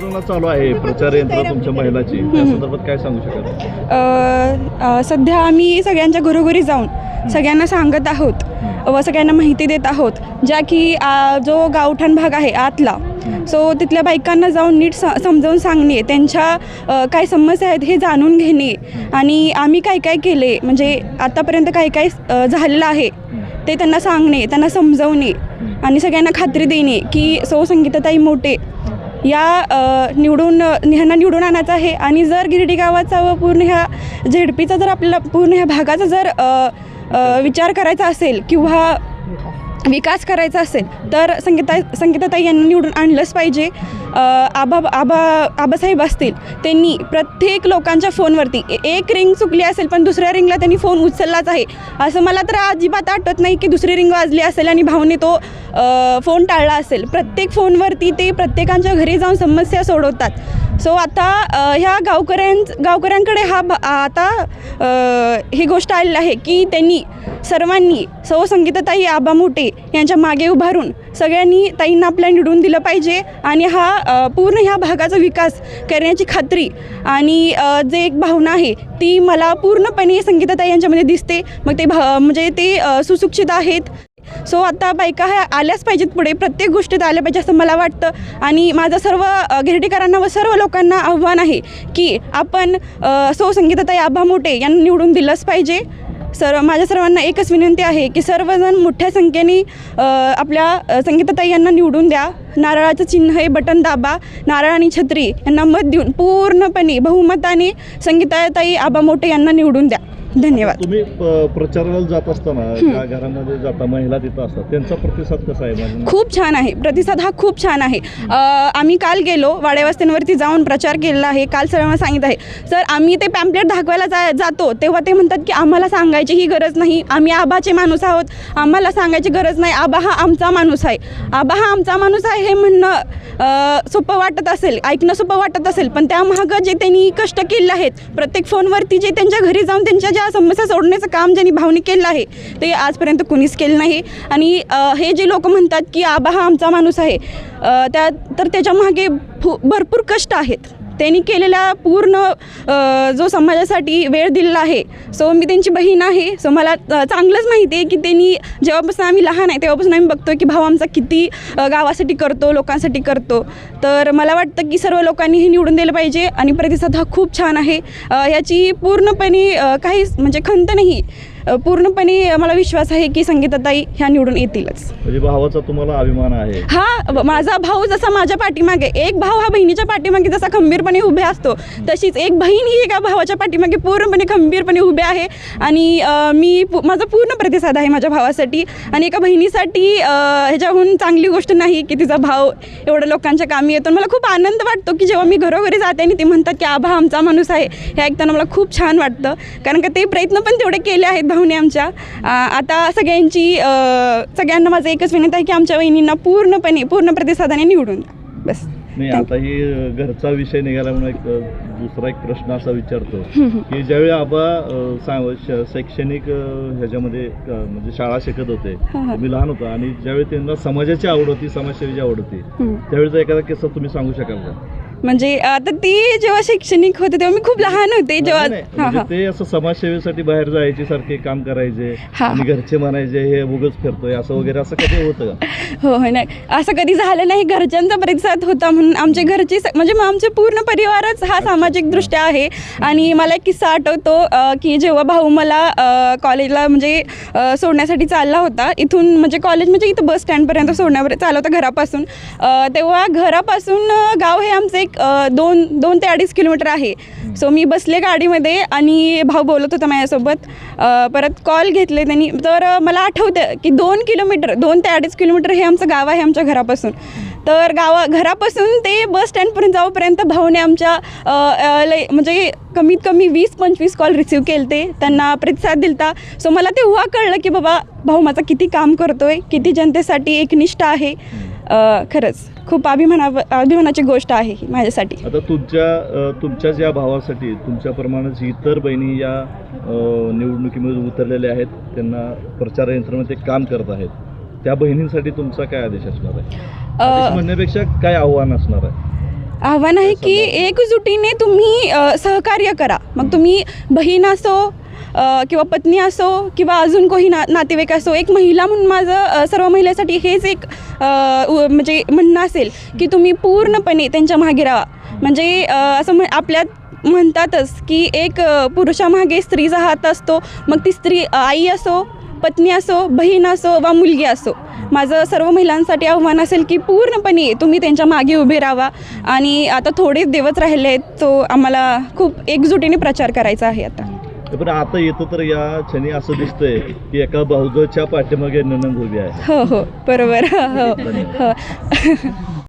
वितरण चालू आहे प्रचार यंत्र तुमच्या महिलाची, त्या संदर्भात काय सांगू शकाल? सध्या आम्ही सगळ्यांच्या घरोघरी जाऊन सगळ्यांना सांगत आहोत व सगळ्यांना माहिती देत आहोत, ज्या की जो गावठाण भाग आहे आतला, सो तिथल्या बायकांना जाऊन नीट समजावून सांगणे, त्यांच्या काय समस्या आहेत हे जाणून घेणे आणि आम्ही काय काय केले, म्हणजे आतापर्यंत काय काय झालेलं आहे ते त्यांना सांगणे, त्यांना समजवणे आणि सगळ्यांना खात्री देणे की सौ संगीताताई मोटे या ह्यांना निवडून आणायचं आहे. आणि जर गिरडी गावाचा व पूर्ण ह्या झेडपीचा जर आपल्याला पूर्ण ह्या भागाचा जर विचार करायचा असेल किंवा विकास करायचा असेल तर संगीताताई यांना निवडून आणलंच पाहिजे. आबासाहेब असतील, त्यांनी प्रत्येक लोकांच्या फोनवरती एक रिंग चुकली असेल पण दुसऱ्या रिंगला त्यांनी फोन उचललाच आहे. असं मला तर अजिबात आठवत नाही की दुसरी रिंग वाजली असेल आणि भाऊने तो फोन टाळला असेल. प्रत्येक फोनवरती ते प्रत्येकांच्या घरी जाऊन समस्या सोडवतात. सो आता ह्या गावकऱ्यांकडे आता ही गोष्ट आलेली आहे की त्यांनी सर्वांनी सौ संगीताताई आबा मोटे यांच्या मागे उभारून सगळ्यांनी ताईंना आपल्या निवडून दिलं पाहिजे आणि हा पूर्ण ह्या भागाचा विकास करण्याची खात्री आणि जे एक भावना आहे ती मला पूर्णपणे संगीताताई यांच्यामध्ये दिसते. मग ते म्हणजे ते सुशिक्षित आहेत. सो आता बायका ह्या आल्याच पाहिजेत पुढे, प्रत्येक गोष्टीत आल्या पाहिजे असं मला वाटतं. आणि माझं सर्व गिरडीकरांना व सर्व लोकांना आव्हान आहे की आपण सौ संगीताताई आबा मोटे यांना निवडून दिलंच पाहिजे. माझ्या सर्वांना एकच विनंती आहे की सर्वजण मोठ्या संख्येने आपल्या संगीताताई यांना निवडून द्या. नारळाचं चिन्ह हे बटन दाबा, नारळ आणि छत्री यांना मत देऊन पूर्णपणे बहुमताने संगीताताई आबा मोटे यांना निवडून द्या. धन्यवाद. तुम्ही प्रचाराला जात असताना ज्या घरामध्ये जाता महिला तिथं असतात त्यांचा प्रतिसाद कसा आहे? खूप छान आहे, प्रतिसाद हा खूप छान आहे. आम्ही काल गेलो वाड्यावस्त्यांवरती जाऊन प्रचार केलेला आहे. काल सर्वांना सांगितलं आहे. सर आम्ही ते पॅम्पलेट दाखवायला जातो तेव्हा ते म्हणतात की आम्हाला सांगायची ही गरज नाही, आम्ही आबाचे माणूस आहोत, आम्हाला सांगायची गरज नाही, आबा हा आमचा माणूस आहे. आबा हा आमचा माणूस आहे हे म्हणणं सोपं वाटत असेल, ऐकणं सोपं वाटत असेल, पण त्यामागं जे त्यांनी कष्ट केले आहेत, प्रत्येक फोनवरती जे त्यांच्या घरी जाऊन त्यांच्या ज्या समस्या सोडण्याचं काम ज्यांनी भावनिक केलं आहे ते आजपर्यंत कुणीच केलं नाही. आणि हे जे लोक म्हणतात की आबा हा आमचा माणूस आहे तर त्याच्यामागे भरपूर कष्ट आहेत. त्यांनी केलेला पूर्ण जो समाजासाठी वेळ दिलेला आहे. सो मी त्यांची बहीण आहे. सो मला चांगलंच माहिती आहे की त्यांनी जेव्हापासून आम्ही लहान आहे तेव्हापासून आम्ही बघतो की भाऊ आमचा किती गावासाठी करतो, लोकांसाठी करतो. तर मला वाटतं की सर्व लोकांनी हे निवडून दिलं पाहिजे आणि प्रतिसाद हा खूप छान आहे. याची पूर्णपणे काहीच म्हणजे खंत नाही, पूर्णपणे मला विश्वास आहे की संगीताताई ह्या निवडून येतीलच. म्हणजे भावाचा तुम्हाला अभिमान आहे? हा, माझा भाऊ जसा माझ्या पाठीमागे, एक भाऊ हा बहिणीच्या पाठीमागे जसा खंबीरपणे उभे असतो तशीच एक बहीण ही एका भावाच्या पाठीमागे पूर्णपणे खंबीरपणे उभे आहे. आणि माझा पूर्ण प्रतिसाद आहे माझ्या भावासाठी. आणि एका बहिणीसाठी ह्याच्याहून चांगली गोष्ट नाही की तिचा भाव एवढ्या लोकांच्या कामी येतो. मला खूप आनंद वाटतो की जेव्हा मी घरोघरी जाते आणि ते म्हणतात की आबा आमचा माणूस आहे, हे ऐकताना मला खूप छान वाटतं. कारण का ते प्रयत्न पण तेवढे केले आहेत भाऊने आमच्या. आता सगळ्यांना माझं एकच विनंती आहे की आमच्या वहिनींना पूर्ण प्रतिसादाने निवडून द्या. बस. नाही, आता ही घरचा विषय निघाला म्हणून दुसरा एक प्रश्न असा विचारतो की ज्यावेळी आबा शैक्षणिक ह्याच्यामध्ये म्हणजे शाळा शिकत होते, तुम्ही लहान होता आणि ज्यावेळी त्यांना समाजाची आवड होती, समाजसेवेची आवड होती, त्यावेळीचा एखादा किस्सा तुम्ही सांगू शकाल का? म्हणजे आता ती जेव्हा शैक्षणिक होते तेव्हा मी खूप लहान होते जेव्हा ते असं समाजसेवेसाठी बाहेर जायचे, सारखे काम करायचे आणि घरचे म्हणायचे हे उगाच फिरतोय असं वगैरे, असं कधी होतं का? हो नाही, असं कधी झालं नाही. घरच्यांचा प्रतिसाद होता म्हणून आमचे घरचे म्हणजे आमचे पूर्ण परिवारच हा सामाजिक दृष्ट्या आहे. आणि मला एक किस्सा आठवतो की जेव्हा भाऊ मला कॉलेजला म्हणजे सोडण्यासाठी चालला होता, इथून म्हणजे कॉलेज म्हणजे इथं बस स्टँडपर्यंत सोडण्यावर चालला होता घरापासून. तेव्हा घरापासून गाव हे आमचं 2 ते 2.5 किलोमीटर आहे. सो मी बसले गाडीमध्ये आणि भाऊ बोलत होता माझ्यासोबत. परत कॉल घेतले त्यांनी. तर मला आठवतं की 2 ते 2.5 किलोमीटर हे आमचं गाव आहे आमच्या घरापासून. तर घरापासून ते बस स्टँडपर्यंत जाऊपर्यंत भाऊने आमच्या म्हणजे कमीत कमी 20-25 कॉल रिसीव केले, त्यांना प्रतिसाद दिलता. सो मला तेव्हा कळलं की बाबा भाऊ माझा किती काम करतोय, किती जनतेसाठी एकनिष्ठ आहे. खरंच खूप अभिमानाची गोष्ट आहे ही माझ्यासाठी. आता तुमच्या ज्या भावासाठी तुमच्याप्रमाणेच इतर बहिणी या निवडणुकीमध्ये उतरलेल्या आहेत, त्यांना प्रचार यंत्रणेमध्ये काम करत आहेत, त्या बहिणींसाठी तुमचा काय आदेश असणार आहे? म्हणण्यापेक्षा काय आव्हान असणार आहे? आव्हान आहे की एकजुटीने तुम्ही सहकार्य करा. मग तुम्ही बहीण असो किंवा पत्नी असो किंवा अजून कोणी नातेवाईक असो, एक महिला म्हणून माझं सर्व महिलांसाठी हेच एक म्हणजे म्हणणं असेल की तुम्ही पूर्णपणे त्यांच्या मागे राहा. म्हणजे असं आपल्यात म्हणतातच की एक पुरुषामागे स्त्रीचा हात असतो. मग ती स्त्री आई असो, पत्नी असो, बहीण असो वा मुलगी असो. माझं सर्व महिलांसाठी आव्हान असेल की पूर्णपणे तुम्ही त्यांच्या मागे उभे राहा. आणि आता थोडेच दिवस राहिले आहेत, तो आम्हाला खूप एकजुटीने प्रचार करायचा आहे आता. पण आता येतं तर या क्षणी असं दिसतंय की एका भाऊजच्या पाठीमागे नणंद उभी आहे. हो बरोबर. हो.